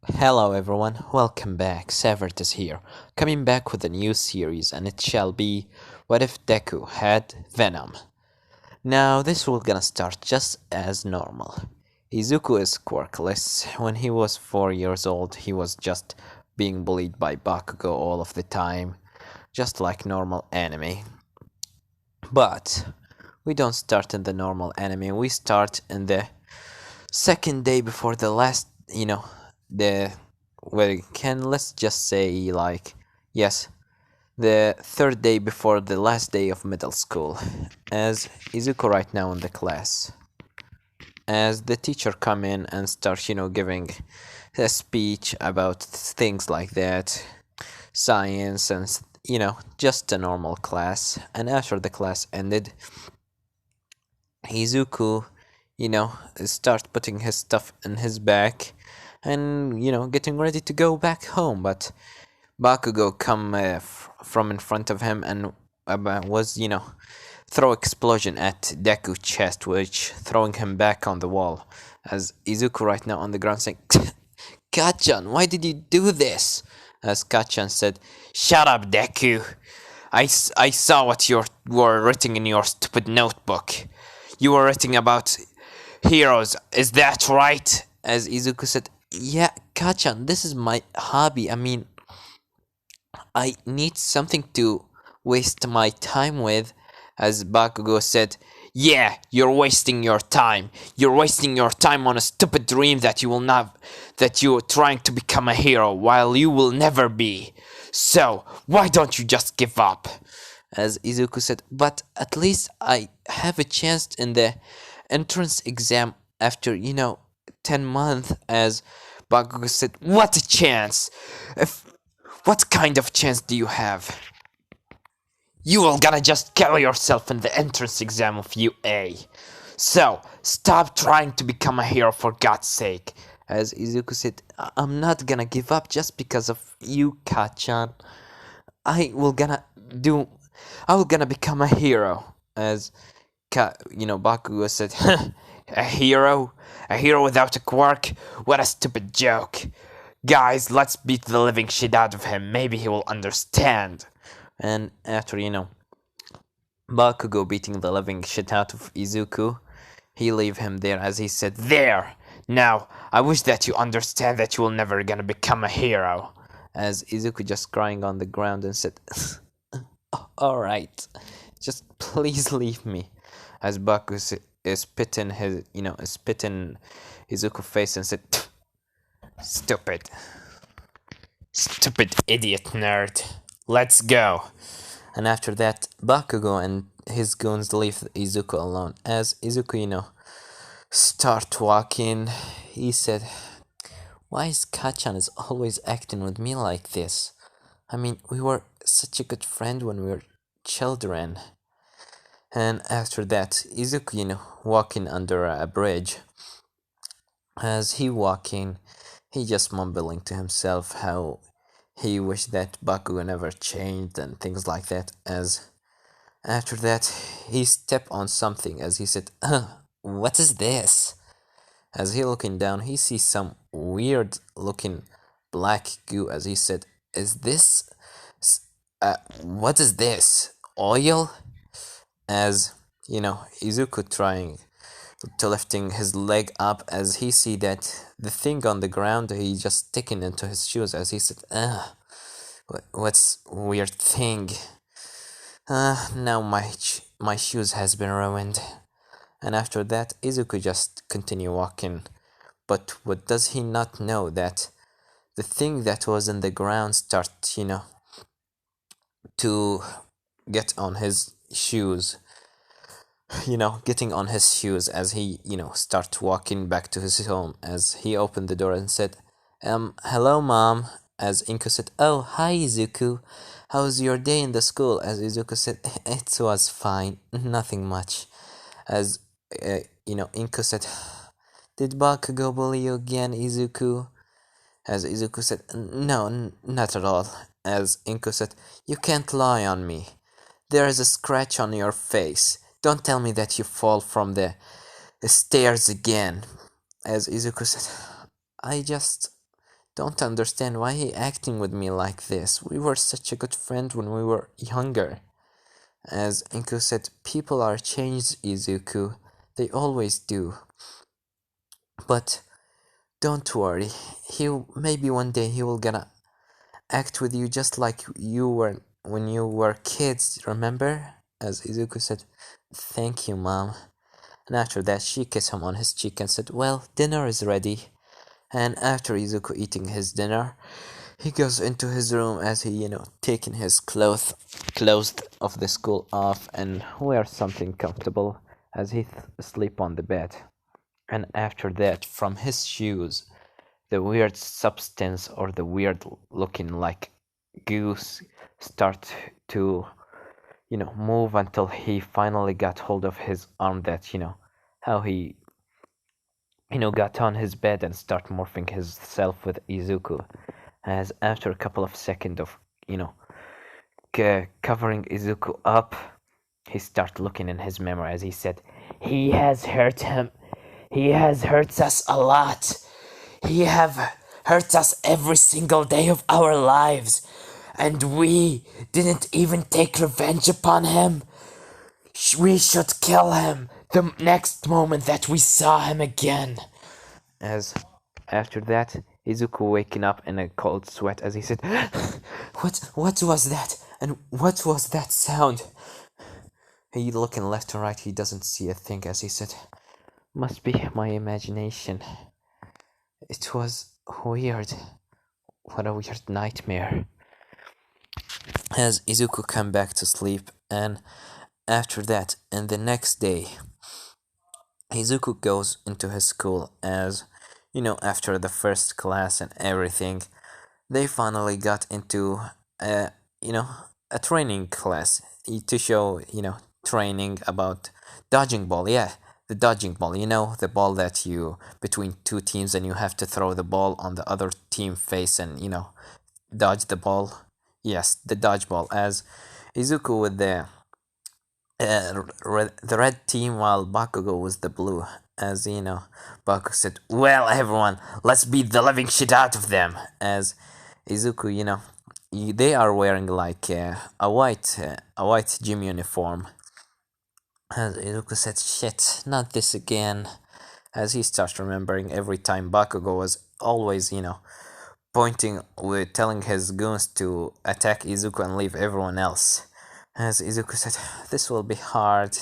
Hello everyone, welcome back. Savert is here, coming back with a new series, and it shall be What If Deku Had Venom? Now, this will gonna start just as normal. Izuku is quirkless. When he was 4 years old, he was just being bullied by Bakugo all of the time, just like normal anime. But we don't start in the normal anime, we start in the second day before the last, the we can let's just say like yes, the third day before the last day of middle school, as Izuku right now in the class, as the teacher come in and start giving a speech about things like that, science and just a normal class. And after the class ended, Izuku start putting his stuff in his bag and getting ready to go back home, but Bakugo come from in front of him and was throw explosion at Deku chest, which throwing him back on the wall, as Izuku right now on the ground saying, Kachan, why did you do this? As Kachan said, shut up, Deku. I saw what you were writing in your stupid notebook. You were writing about heroes, is that right? As Izuku said, yeah, Kachan, this is my hobby. I mean, I need something to waste my time with. As Bakugo said, yeah, you're wasting your time. You're wasting your time on a stupid dream that you will not, that you're trying to become a hero while you will never be. So, why don't you just give up? As Izuku said, but at least I have a chance in the entrance exam after, 10 months. As Bakugo said, what a chance! If what kind of chance do you have? You will gonna just kill yourself in the entrance exam of UA. So, stop trying to become a hero for God's sake. As Izuku said, I'm not gonna give up just because of you, Kachan. I will gonna do... I will gonna become a hero. As, Bakugo said, a hero? A hero without a quirk? What a stupid joke. Guys, let's beat the living shit out of him. Maybe he will understand. And after, Bakugo beating the living shit out of Izuku, he leave him there as he said, there! Now, I wish that you understand that you will never gonna become a hero. As Izuku just crying on the ground and said, alright, just please leave me. As Bakugo is spitting his, spitting Izuku's face and said, stupid. Stupid idiot nerd. Let's go. And after that, Bakugo and his goons leave Izuku alone. As Izuku, start walking, he said, why is Kachan is always acting with me like this? I mean, we were such a good friend when we were children. And after that, Izuku, walking under a bridge. As he walking, he just mumbling to himself how he wished that Bakugo never changed and things like that. As after that, he stepped on something as he said, what is this? As he looking down, he sees some weird looking black goo as he said, is this... what is this? Oil? As, Izuku trying to lifting his leg up as he see that the thing on the ground he just sticking into his shoes as he said, what's weird thing? Now my shoes has been ruined. And after that, Izuku just continue walking. But what does he not know that the thing that was in the ground start, to get on his shoes. Getting on his shoes as he, start walking back to his home. As he opened the door and said, hello, Mom. As Inko said, oh, hi, Izuku. How was your day in the school? As Izuku said, it was fine, nothing much. As, Inko said, did Bakugo bully you again, Izuku? As Izuku said, no, not at all. As Inko said, you can't lie on me. There is a scratch on your face. Don't tell me that you fall from the stairs again. As Izuku said, I just don't understand why he acting with me like this. We were such a good friend when we were younger. As Enku said, people are changed, Izuku. They always do. But don't worry. He maybe one day he will gonna act with you just like you were when you were kids, remember? As Izuku said, thank you, mom. And after that, she kissed him on his cheek and said, well, dinner is ready. And after Izuku eating his dinner, he goes into his room as he taking his clothes of the school off and wear something comfortable as he sleep on the bed. And after that, from his shoes, the weird substance or the weird looking like goose start to move until he finally got hold of his arm that how he got on his bed and start morphing himself with Izuku. As after a couple of seconds of covering Izuku up, he start looking in his memory as he said, he has hurt him. He has hurt us a lot. He have hurt us every single day of our lives. And we didn't even take revenge upon him. We should kill him the next moment that we saw him again. As after that, Izuku waking up in a cold sweat as he said, what was that? And what was that sound? He looking left and right, he doesn't see a thing as he said, must be my imagination. It was weird. What a weird nightmare. As Izuku come back to sleep, and after that, and the next day, Izuku goes into his school as, after the first class and everything, they finally got into you know, a training class to show, training about dodging ball. Yeah, the dodging ball. The ball that you between two teams and you have to throw the ball on the other team face and dodge the ball. Yes, the dodgeball. As Izuku with the red team while Bakugo was the blue. As Bakugo said, "Well, everyone, let's beat the living shit out of them." As Izuku, they are wearing like a white gym uniform. As Izuku said, "Shit, not this again." As he starts remembering every time Bakugo was always, pointing with telling his goons to attack Izuku and leave everyone else. As Izuku said, this will be hard.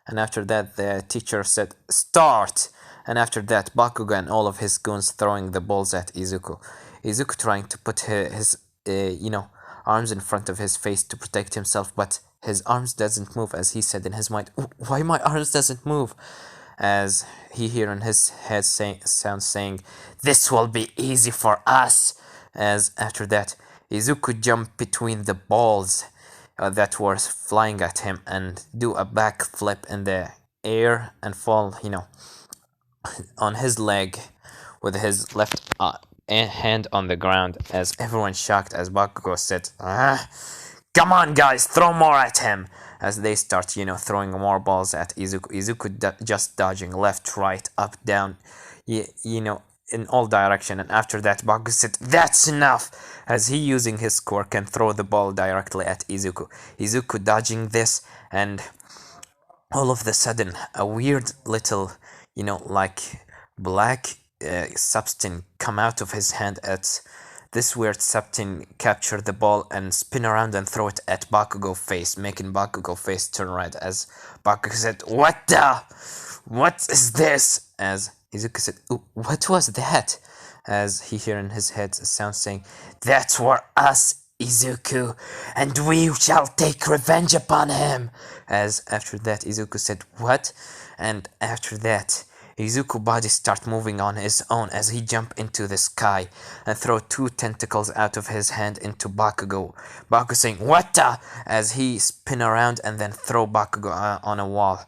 And after that, the teacher said, start! And after that, Bakugo and all of his goons throwing the balls at Izuku. Izuku trying to put his arms in front of his face to protect himself, but his arms doesn't move, as he said in his mind, why my arms doesn't move? As he hear in his head sounds saying, this will be easy for us. As after that, Izuku jumped between the balls that were flying at him and do a backflip in the air and fall, on his leg with his left hand on the ground. As everyone shocked, as Bakugo said, come on guys, throw more at him. As they start, throwing more balls at Izuku. Izuku just dodging left, right, up, down, in all direction. And after that, Bakugo said, that's enough! As he using his core can throw the ball directly at Izuku. Izuku dodging this, and all of the sudden, a weird little, like black substance come out of his hand. At this weird substance capture the ball and spin around and throw it at Bakugo face, making Bakugo face turn red. As Bakugo said, what is this? As Izuku said, what was that? As he hear in his head a sound saying, that's for us, Izuku, and we shall take revenge upon him. As after that, Izuku said, what? And after that, Izuku body start moving on his own as he jump into the sky and throw two tentacles out of his hand into Bakugo. Bakugo saying, what the? As he spin around and then throw Bakugo on a wall.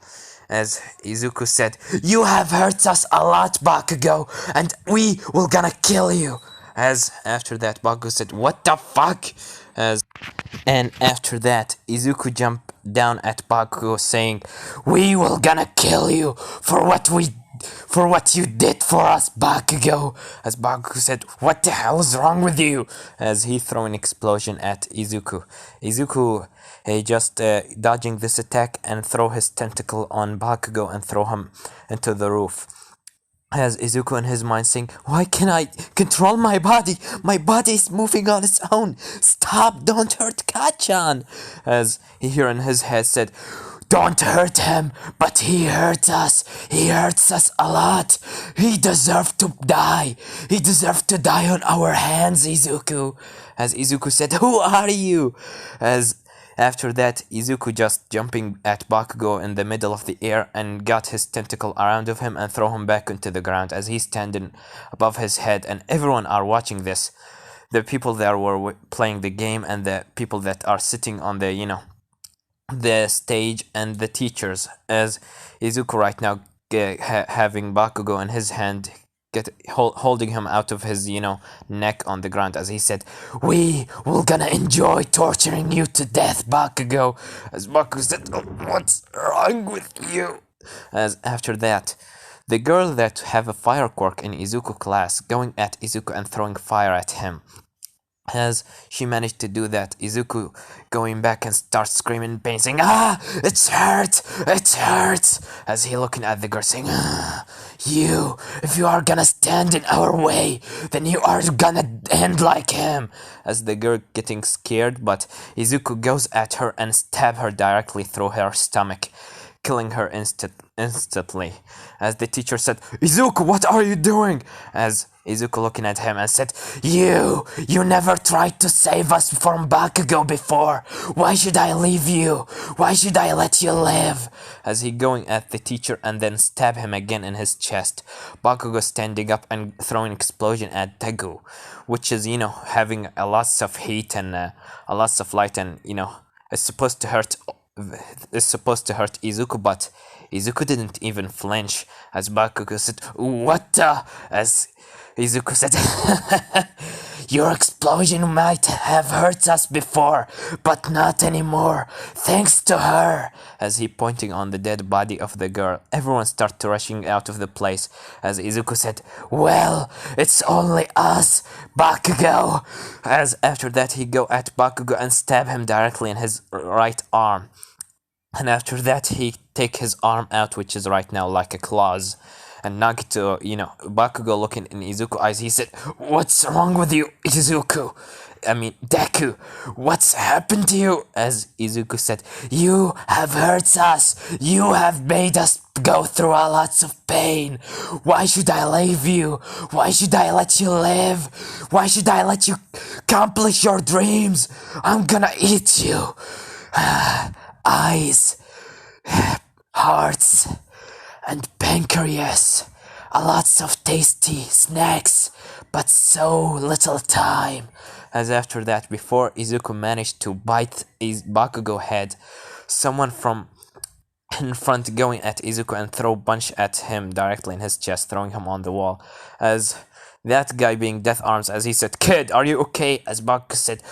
As Izuku said, you have hurt us a lot, Bakugo, and we will gonna kill you. As after that, Bakugo said, what the fuck? As and after that, Izuku jumped down at Bakugo saying, "We will gonna kill you for what you did for us, Bakugo." As Bakugo said, "What the hell is wrong with you?" As he threw an explosion at Izuku. Izuku just dodging this attack and throw his tentacle on Bakugo and throw him into the roof. As Izuku in his mind saying, "Why can I control my body? My body is moving on its own. Stop, don't hurt Kachan." As he here in his head said, "Don't hurt him, but he hurts us. He hurts us a lot. He deserved to die. He deserved to die on our hands, Izuku." As Izuku said, "Who are you?" As after that, Izuku just jumping at Bakugo in the middle of the air and got his tentacle around of him and throw him back into the ground as he's standing above his head, and everyone are watching this. The people that were playing the game and the people that are sitting on the, the stage and the teachers, as Izuku right now having Bakugo in his hand, holding him out of his neck on the ground, as he said, "We will gonna enjoy torturing you to death, Bakugo." As Bakugo said, "Oh, what's wrong with you?" As after that, the girl that have a fire quirk in Izuku class going at Izuku and throwing fire at him. As she managed to do that, Izuku going back and starts screaming in pain, saying, "Ah, it's hurt, it hurts." As he looking at the girl saying, "Ah, if you are gonna stand in our way, then you are gonna end like him." As the girl getting scared, but Izuku goes at her and stab her directly through her stomach, killing her instantly. As the teacher said, "Izuku, what are you doing?" As Izuku looking at him and said, You never tried to save us from Bakugo before. Why should I leave you? Why should I let you live?" As he going at the teacher and then stab him again in his chest. Bakugo standing up and throwing explosion at deku, which is, having a lots of heat and a lots of light, and, it's supposed to hurt Izuku, but Izuku didn't even flinch. As Bakugo said, "What the?" As Izuku said, "Your explosion might have hurt us before, but not anymore, thanks to her." As he pointing on the dead body of the girl, everyone started rushing out of the place. As Izuku said, "Well, it's only us, Bakugo." As after that, he go at Bakugo and stab him directly in his right arm. And after that, he take his arm out, which is right now like a claws. And Nagito, Bakugo looking in Izuku's eyes, he said, "What's wrong with you, Izuku? Deku, what's happened to you?" As Izuku said, "You have hurt us. You have made us go through a lots of pain. Why should I leave you? Why should I let you live? Why should I let you accomplish your dreams? I'm gonna eat you." Eyes, hearts, and pancreas. A lots of tasty snacks, but so little time. As after that, before Izuku managed to bite Bakugo head, someone from in front going at Izuku and throw punch at him directly in his chest, throwing him on the wall. As that guy being Death Arms, as he said, "Kid, are you okay?" As Bakugo said,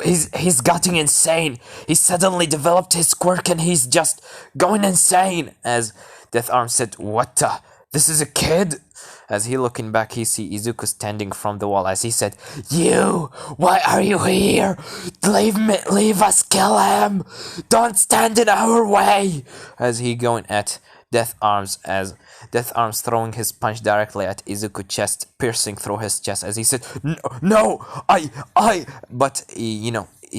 he's getting insane. He suddenly developed his quirk and he's just going insane." As Death Arms said, "What the? This is a kid?" As he looking back, he see Izuku standing from the wall. As he said, why are you here? Leave us, kill him. Don't stand in our way." As he going at Death Arms, as Death Arms throwing his punch directly at Izuku's chest, piercing through his chest. As he said, "No, but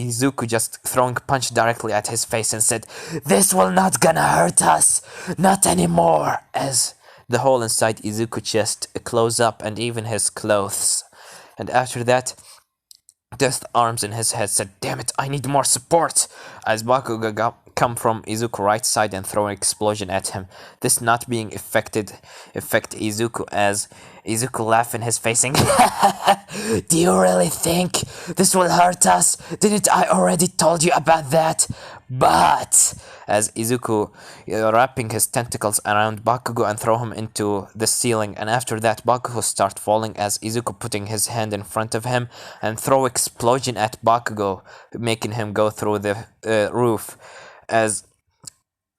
Izuku just throwing punch directly at his face and said, "This will not gonna hurt us, not anymore." As the hole inside Izuku's chest close up and even his clothes. And after that, Death Arms in his head said, "Damn it, I need more support." As Bakugo come from Izuku's right side and throw an explosion at him. This not being affect Izuku, as Izuku laugh in his facing. "Do you really think this will hurt us? Didn't I already told you about that?" But as Izuku wrapping his tentacles around Bakugo and throw him into the ceiling, and after that Bakugo start falling as Izuku putting his hand in front of him and throw explosion at Bakugo, making him go through the roof. As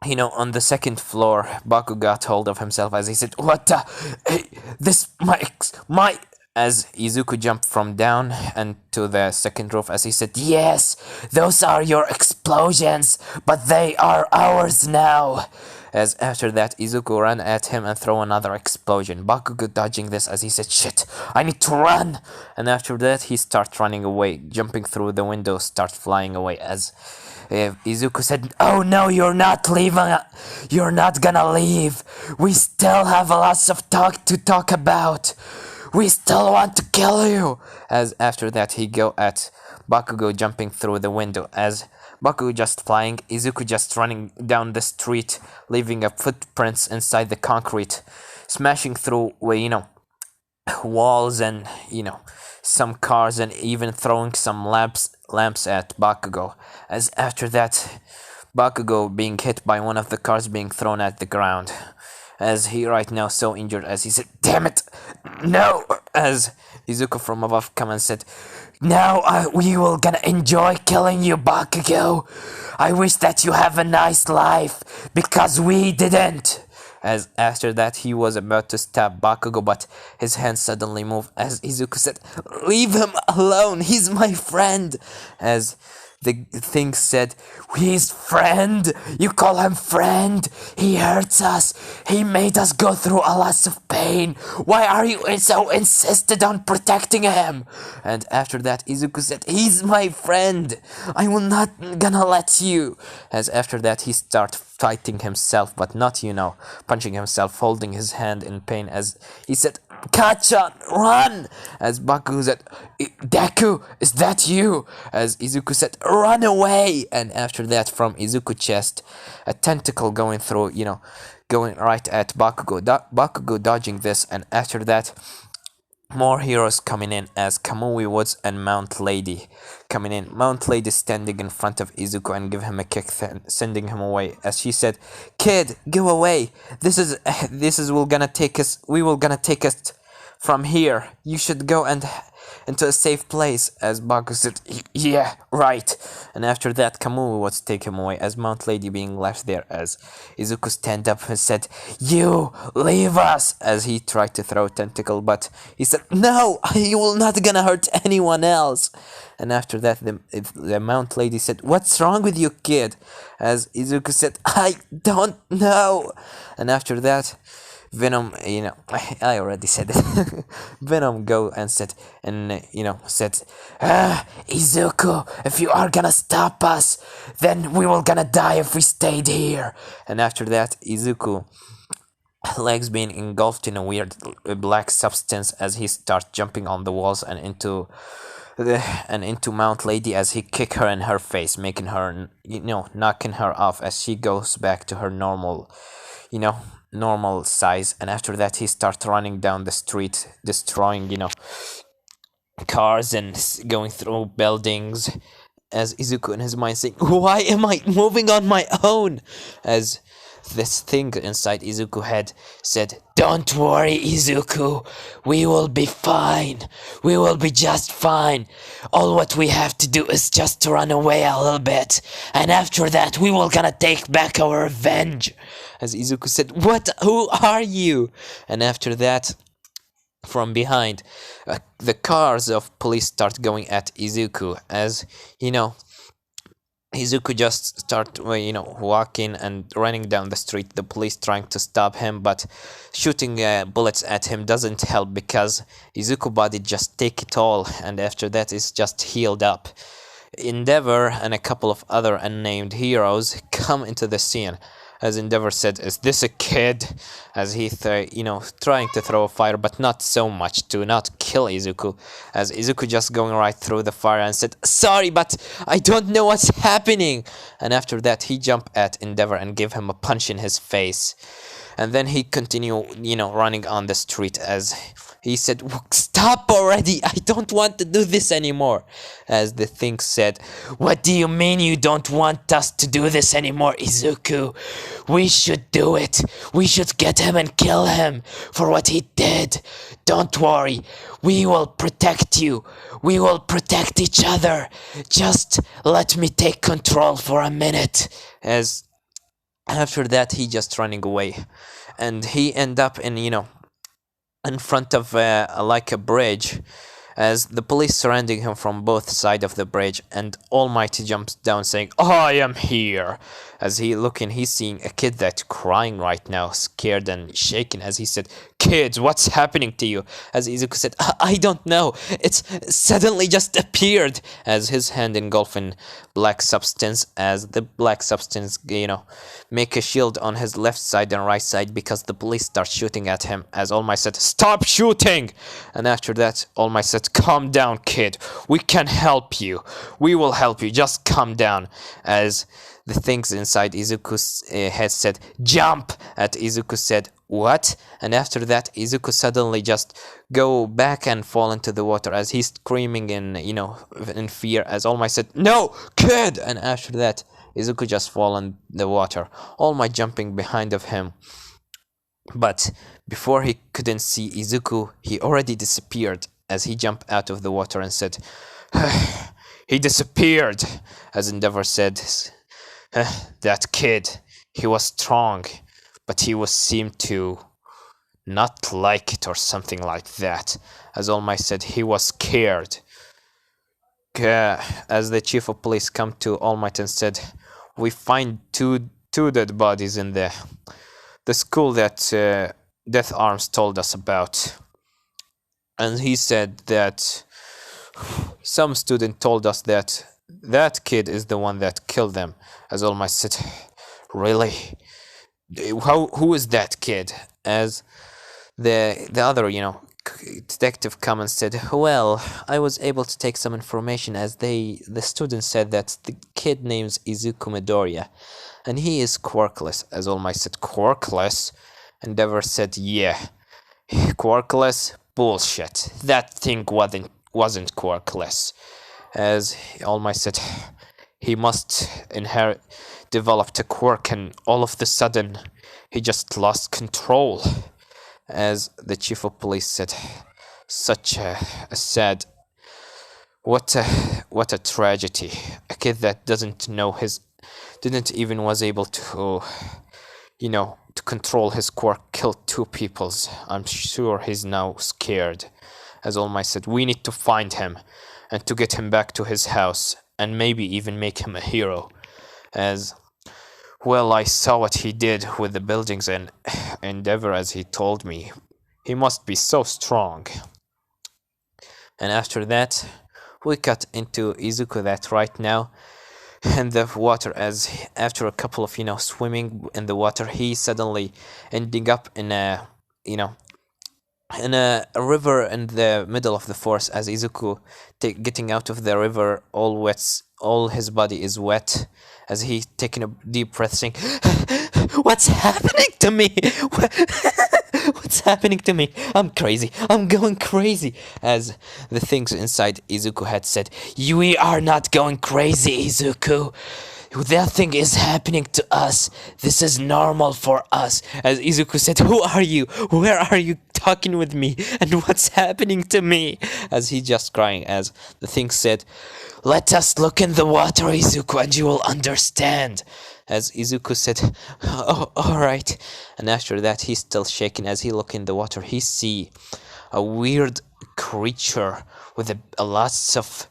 on the second floor, Baku got hold of himself as he said, "What the? Hey, this my." As Izuku jumped from down and to the second roof, as he said, "Yes, those are your explosions, but they are ours now." As after that, Izuku ran at him and throw another explosion. Bakugo dodging this as he said, "Shit, I need to run." And after that, he starts running away, jumping through the window, start flying away as Izuku said, "Oh no, you're not leaving. You're not gonna leave. We still have lots of talk about. We still want to kill you." As after that, he go at Bakugo jumping through the window. As Bakugo just flying, Izuku just running down the street, leaving a footprints inside the concrete, smashing through walls and some cars, and even throwing some lamps at Bakugo. As after that, Bakugo being hit by one of the cars being thrown at the ground. As he right now so injured as he said, "Damn it, no!" As Izuku from above come and said, "Now we will gonna enjoy killing you, Bakugo. I wish that you have a nice life, because we didn't." As after that, he was about to stab Bakugo, but his hand suddenly moved as Izuku said, "Leave him alone, he's my friend." As the thing said, "His friend? You call him friend? He hurts us. He made us go through a lot of pain. Why are you so insistent on protecting him?" And after that, Izuku said, "He's my friend. I will not gonna let you." As after that, he started fighting himself, but not, punching himself, holding his hand in pain as he said, "Kacha, run!" As Baku said, "Deku, is that you?" As Izuku said, "Run away!" And after that, from Izuku's chest, a tentacle going through, going right at Bakugo. Bakugo dodging this, and after that, more heroes coming in as Kamui Woods and Mount Lady coming in. Mount Lady standing in front of Izuku and give him a kick, sending him away. As she said, "Kid, go away. This is we will gonna take us from here. You should go and into a safe place." As Baku said, "Yeah, right." And after that, Kamui was take him away as Mount Lady being left there. As Izuku stand up and said, "You leave us," as he tried to throw a tentacle, but he said, "No, you will not gonna hurt anyone else." And after that, the Mount Lady said, "What's wrong with you, kid?" As Izuku said, "I don't know." And after that, Venom, I already said it. Venom go and said, "Izuku, if you are gonna stop us, then we will gonna die if we stayed here." And after that, Izuku legs being engulfed in a weird black substance as he starts jumping on the walls and into Mount Lady as he kick her in her face, making her, knocking her off as she goes back to her normal size. And after that, he starts running down the street, destroying, cars and going through buildings. As Izuku in his mind saying, "Why am I moving on my own?" As this thing inside Izuku head said, "Don't worry, Izuku. We will be fine. We will be just fine. All what we have to do is just to run away a little bit. And after that, we will gonna take back our revenge." As Izuku said, "What? Who are you?" And after that, from behind, the cars of police start going at Izuku as, Izuku just start, walking and running down the street. The police trying to stop him, but shooting bullets at him doesn't help because Izuku body just take it all, and after that is just healed up. Endeavor and a couple of other unnamed heroes come into the scene. As Endeavor said, "Is this a kid?" As he, trying to throw a fire, but not so much to not kill Izuku. As Izuku just going right through the fire and said, "Sorry, but I don't know what's happening." And after that, he jumped at Endeavor and gave him a punch in his face. And then he continued, running on the street as He said, "Stop already! I don't want to do this anymore." As the thing said, "What do you mean you don't want us to do this anymore, Izuku? We should do it. We should get him and kill him for what he did. Don't worry. We will protect you. We will protect each other. Just let me take control for a minute." As after that, he just running away. And he end up in front of like a bridge, as the police surrounding him from both sides of the bridge, and Almighty jumps down saying, "I am here." As he's seeing a kid that's crying right now, scared and shaking, as he said, "Kids, what's happening to you?" As Izuku said, I don't know, it's suddenly just appeared," as his hand engulfed in black substance, as the black substance, make a shield on his left side and right side, because the police start shooting at him, as All Might said, "Stop shooting!" And after that, All Might said, "Calm down, kid. We can help you. We will help you. Just calm down." As the things inside Izuku's head said, "Jump!" At Izuku said, "What?" And after that, Izuku suddenly just go back and fall into the water, as he's screaming in fear, as All Might said, "No, kid!" And after that, Izuku just fall in the water, All Might jumping behind of him. But before he couldn't see Izuku, he already disappeared, as he jumped out of the water and said, "He disappeared." As Endeavor said, "That kid, he was strong, but he seemed to not like it or something like that." As All Might said, he was scared. As the chief of police come to All Might and said, "We find two dead bodies in the school that Death Arms told us about." And he said that some student told us that kid is the one that killed them. As All Might said, "Really? Who is that kid?" As the other, detective come and said, "Well, I was able to take some information, as the student said that the kid names Izuku Midoriya, and he is quirkless." As All Might said, "Quirkless?" Endeavor said, "Yeah, quirkless? Bullshit. That thing wasn't quirkless." As All Might said, "He must developed a quirk, and all of the sudden he just lost control." As the chief of police said, "Such a sad, what a tragedy. A kid that didn't even was able to to control his quirk killed two peoples. I'm sure he's now scared." As All Might said, "We need to find him and to get him back to his house, and maybe even make him a hero." As well, I saw what he did with the buildings and Endeavor, as he told me. He must be so strong. And after that, we cut into Izuku that right now in the water, as after a couple of swimming in the water, he suddenly ending up in a river in the middle of the forest. As Izuku getting out of the river all wet, all his body is wet, as he taking a deep breath saying, "What's happening to me? What's happening to me? I'm crazy. I'm going crazy." As the things inside Izuku had said, "We are not going crazy, Izuku. Nothing is happening to us. This is normal for us." As Izuku said, "Who are you? Where are you talking with me? And what's happening to me?" As he just crying, as the thing said, "Let us look in the water, Izuku, and you will understand." As Izuku said, "Oh, alright." And after that, he's still shaking. As he look in the water, he see a weird creature with a lots of,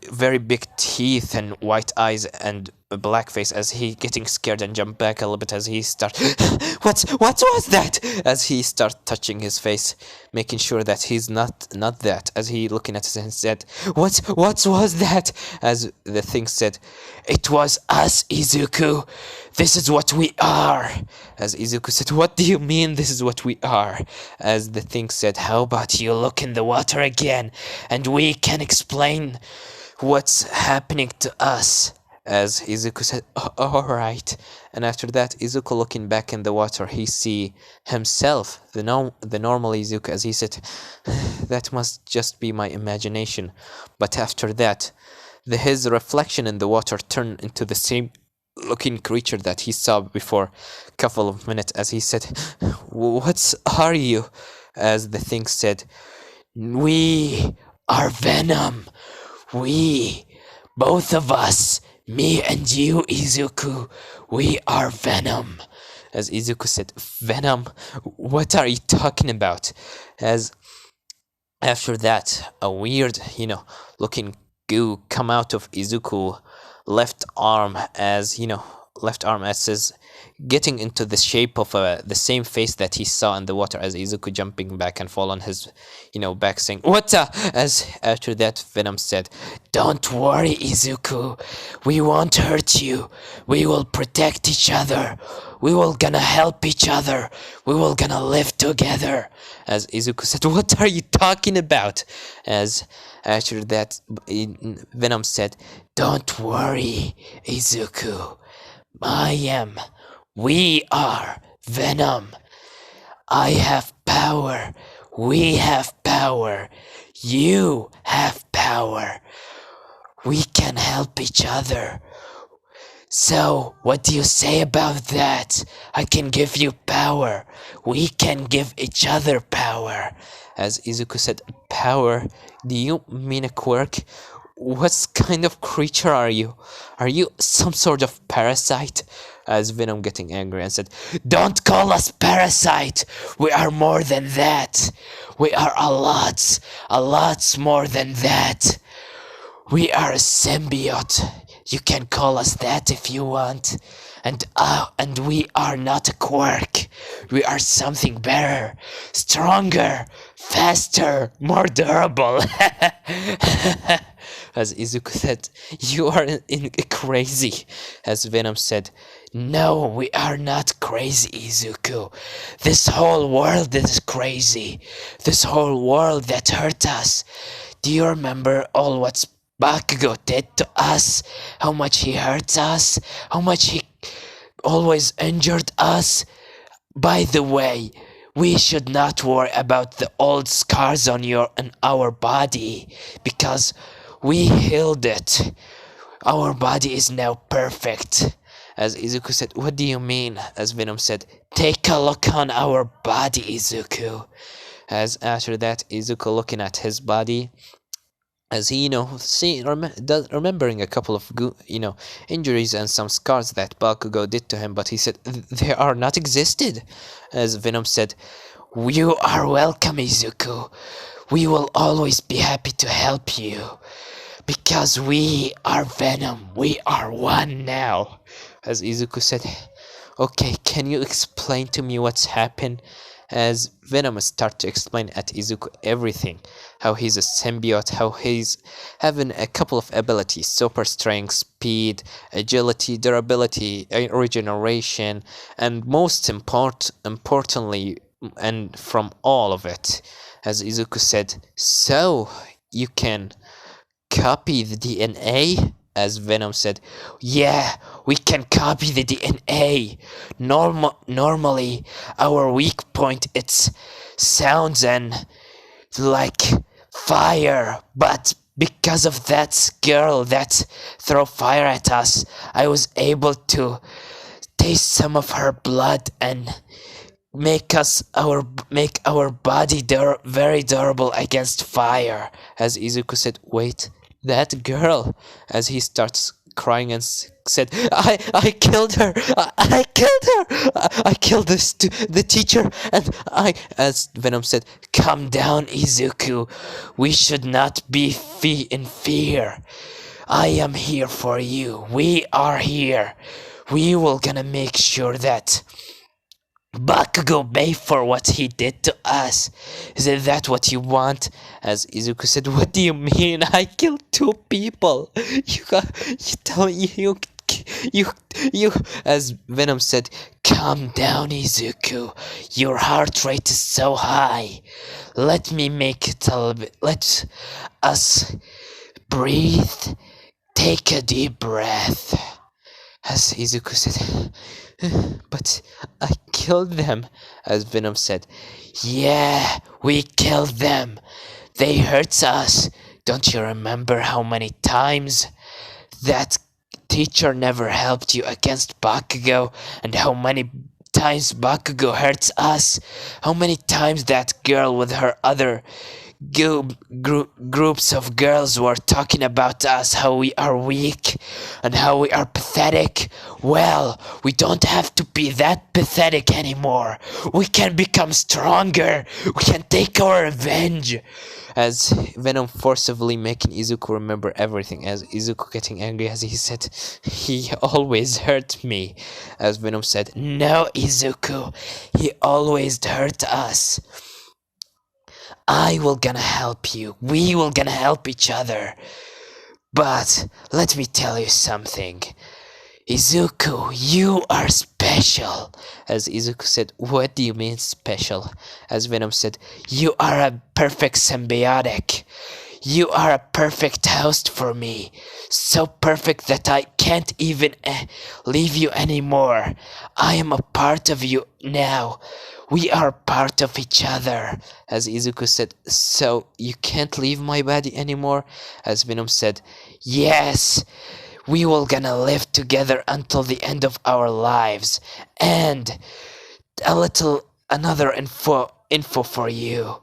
very big teeth and white eyes and a black face. As he getting scared and jump back a little bit, as he start, what was that?" As he start touching his face, making sure that he's not that. As he looking at it and said, what was that?" As the thing said, "It was us, Izuku. This is what we are." As Izuku said, "What do you mean this is what we are?" As the thing said, "How about you look in the water again, and we can explain what's happening to us." As Izuku said, Alright. And after that, Izuku looking back in the water, he see himself, the normal Izuku, as he said, that must just be my imagination. But after that, his reflection in the water turned into the same looking creature that he saw before a couple of minutes, as he said, What are you? As the thing said, We are Venom. We, both of us, me and you, Izuku, we are Venom. As Izuku said, Venom? What are you talking about? As after that, a weird, looking goo come out of Izuku left arm, as left arm, as his getting into the shape of the same face that he saw in the water, as Izuku jumping back and fall on his back, saying what the? As after that, Venom said, don't worry, Izuku, we won't hurt you, we will protect each other, we will gonna help each other, we will gonna live together. As Izuku said, what are you talking about? As after that, Venom said, don't worry, Izuku, we are Venom. I have power. We have power. You have power. We can help each other. So, what do you say about that? I can give you power. We can give each other power. As Izuku said, power? Do you mean a quirk? What kind of creature are you? Are you some sort of parasite? As Venom getting angry and said, don't call us parasite! We are more than that! We are a lot more than that! We are a symbiote! You can call us that if you want. And we are not a quirk. We are something better, stronger, faster, more durable. As Izuku said, you are crazy. As Venom said, no, we are not crazy, Izuku. This whole world is crazy. This whole world that hurt us. Do you remember all what Bakugo did to us? How much he hurt us? How much he always injured us? By the way, we should not worry about the old scars on our body, because we healed it. Our body is now perfect. As Izuku said, what do you mean? As Venom said, take a look on our body, Izuku. As after that, Izuku looking at his body, as he, remembering a couple of, injuries and some scars that Bakugo did to him, but he said, they are not existed. As Venom said, you are welcome, Izuku. We will always be happy to help you. Because we are Venom. We are one now. As Izuku said, okay, can you explain to me what's happened? As Venom started to explain at Izuku everything. How he's a symbiote, how he's having a couple of abilities. Super strength, speed, agility, durability, regeneration, and most importantly, and from all of it, as Izuku said, so you can copy the DNA? As Venom said, yeah, we can copy the DNA. Normally, our weak point, it's sounds and like fire, but because of that girl that throw fire at us, I was able to taste some of her blood and make our body very durable against fire. As Izuku said, wait, that girl, as he starts crying and said, I killed her, I killed her, I killed the teacher, and as Venom said, calm down, Izuku, we should not be in fear. I am here for you, we are here, we will gonna make sure that Bakugo pay for what he did to us. Is that what you want? As Izuku said, what do you mean? I killed 2 people. You tell me you. As Venom said, calm down, Izuku. Your heart rate is so high. Let me make it a little bit. Let us breathe. Take a deep breath. As Izuku said, but I killed them, as Venom said. Yeah, we killed them. They hurt us. Don't you remember how many times that teacher never helped you against Bakugo, and how many times Bakugo hurts us? How many times that girl with her other groups of girls were talking about us, how we are weak and how we are pathetic? Well, we don't have to be that pathetic anymore. We can become stronger. We can take our revenge. As Venom forcibly making Izuku remember everything, as Izuku getting angry, as he said, he always hurt me. As Venom said, no, Izuku, he always hurt us. I will gonna help you. We will gonna help each other. But let me tell you something. Izuku, you are special. As Izuku said, what do you mean special? As Venom said, you are a perfect symbiotic. You are a perfect host for me. So perfect that I can't even leave you anymore. I am a part of you now. We are part of each other. As Izuku said, so you can't leave my body anymore? As Venom said, yes. We will gonna live together until the end of our lives. And another info for you.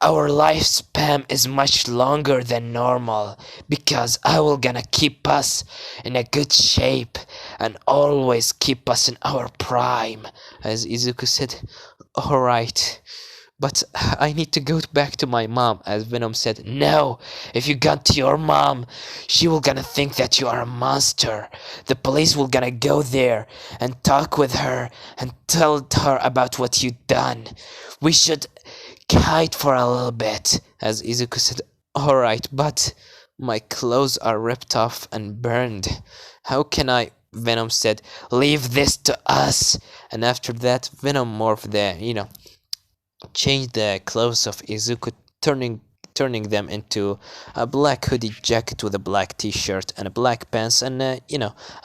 Our lifespan is much longer than normal because I will gonna keep us in a good shape and always keep us in our prime. As Izuku said, alright. But I need to go back to my mom, as Venom said. No, if you got to your mom, she will gonna think that you are a monster. The police will gonna go there and talk with her and tell her about what you done. We should hide for a little bit, as Izuku said. Alright, but my clothes are ripped off and burned. How can I? Venom said, leave this to us. And after that, Venom morphed there, changed the clothes of Izuku, turning them into a black hoodie jacket with a black t-shirt and a black pants and a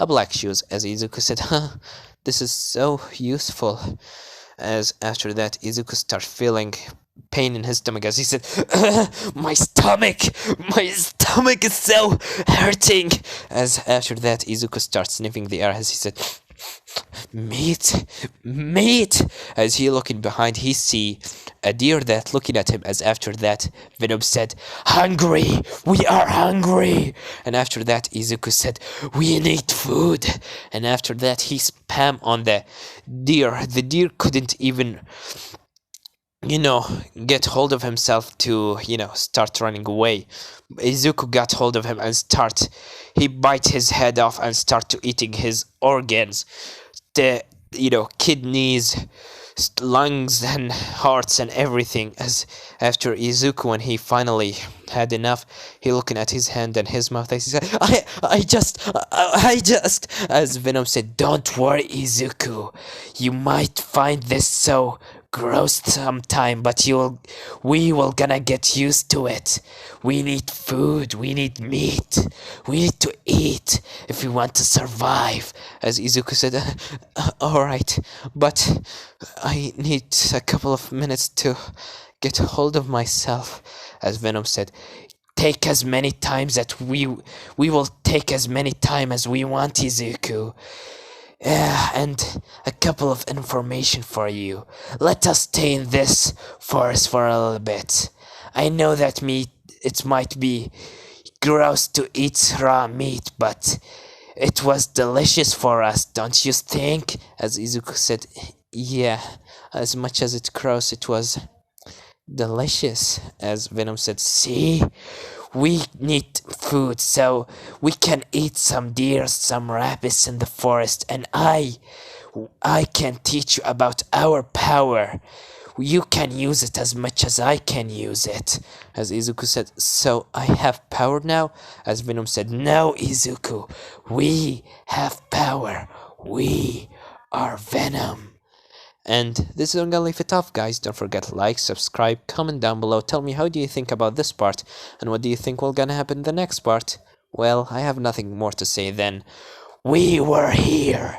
black shoes. As Izuku said, this is so useful. As after that, Izuku started feeling pain in his stomach, as he said, my stomach is so hurting. As after that, Izuku starts sniffing the air, as he said, meat. As he looking behind, he see a deer that looking at him. As after that, Venom said, hungry, we are hungry. And after that, Izuku said, we need food. And after that, he spam on the deer couldn't even get hold of himself to start running away. Izuku got hold of him and he bite his head off and start to eating his organs, the kidneys, lungs and hearts and everything. As after Izuku, when he finally had enough, he looking at his hand and his mouth, he said, I just as Venom said, don't worry, Izuku, you might find this so gross sometime, but we will gonna get used to it. We need food, we need meat, we need to eat if we want to survive. As Izuku said, alright, but I need a couple of minutes to get hold of myself. As Venom said, take as many times that we will take as many time as we want, Izuku. And a couple of information for you. Let us stay in this forest for a little bit. I know that it might be gross to eat raw meat, but it was delicious for us, don't you think? As Izuku said, yeah, as much as it's gross, it was delicious. As Venom said, see? We need food so we can eat some deer, some rabbits in the forest, and I can teach you about our power. You can use it as much as I can use it. As Izuku said, so I have power now? As Venom said, no, Izuku, we have power. We are Venom. And this is I'm gonna leave it off, guys. Don't forget to like, subscribe, comment down below. Tell me how do you think about this part, and what do you think will gonna happen in the next part. Well, I have nothing more to say then. We were here